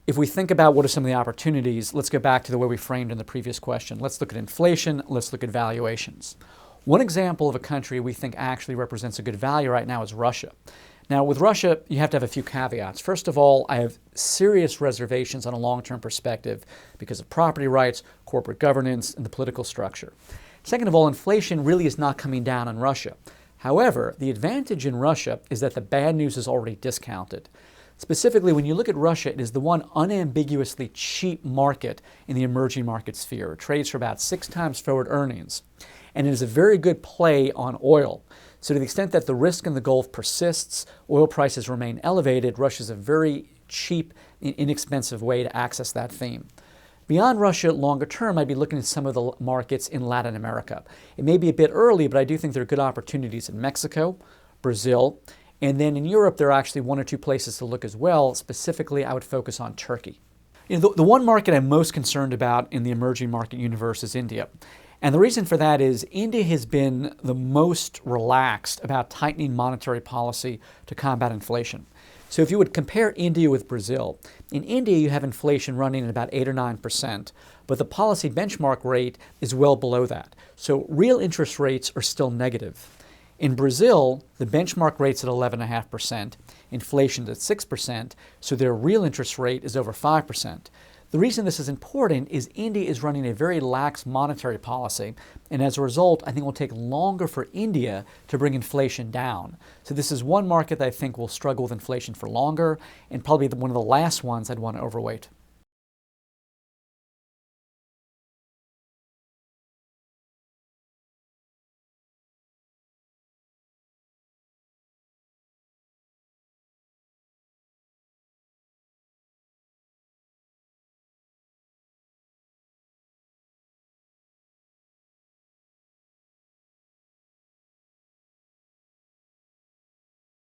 If we think about what are some of the opportunities, let's go back to the way we framed in the previous question. Let's look at inflation, let's look at valuations. One example of a country we think actually represents a good value right now is Russia. Now, with Russia, you have to have a few caveats. First of all, I have serious reservations on a long-term perspective because of property rights, corporate governance, and the political structure. Second of all, inflation really is not coming down in Russia. However, the advantage in Russia is that the bad news is already discounted. Specifically, when you look at Russia, it is the one unambiguously cheap market in the emerging market sphere. It trades for about 6 times forward earnings, and it is a very good play on oil. So to the extent that the risk in the Gulf persists, oil prices remain elevated, Russia is a very cheap and inexpensive way to access that theme. Beyond Russia, longer term, I'd be looking at some of the markets in Latin America. It may be a bit early, but I do think there are good opportunities in Mexico, Brazil, and then in Europe, there are actually 1 or 2 places to look as well. Specifically, I would focus on Turkey. The one market I'm most concerned about in the emerging market universe is India. And the reason for that is India has been the most relaxed about tightening monetary policy to combat inflation. So if you would compare India with Brazil, in India you have inflation running at about 8 or 9%, but the policy benchmark rate is well below that. So real interest rates are still negative. In Brazil, the benchmark rate's at 11.5%, inflation's at 6%, so their real interest rate is over 5%. The reason this is important is India is running a very lax monetary policy, and as a result, I think it will take longer for India to bring inflation down. So this is one market that I think will struggle with inflation for longer, and probably one of the last ones I'd want to overweight.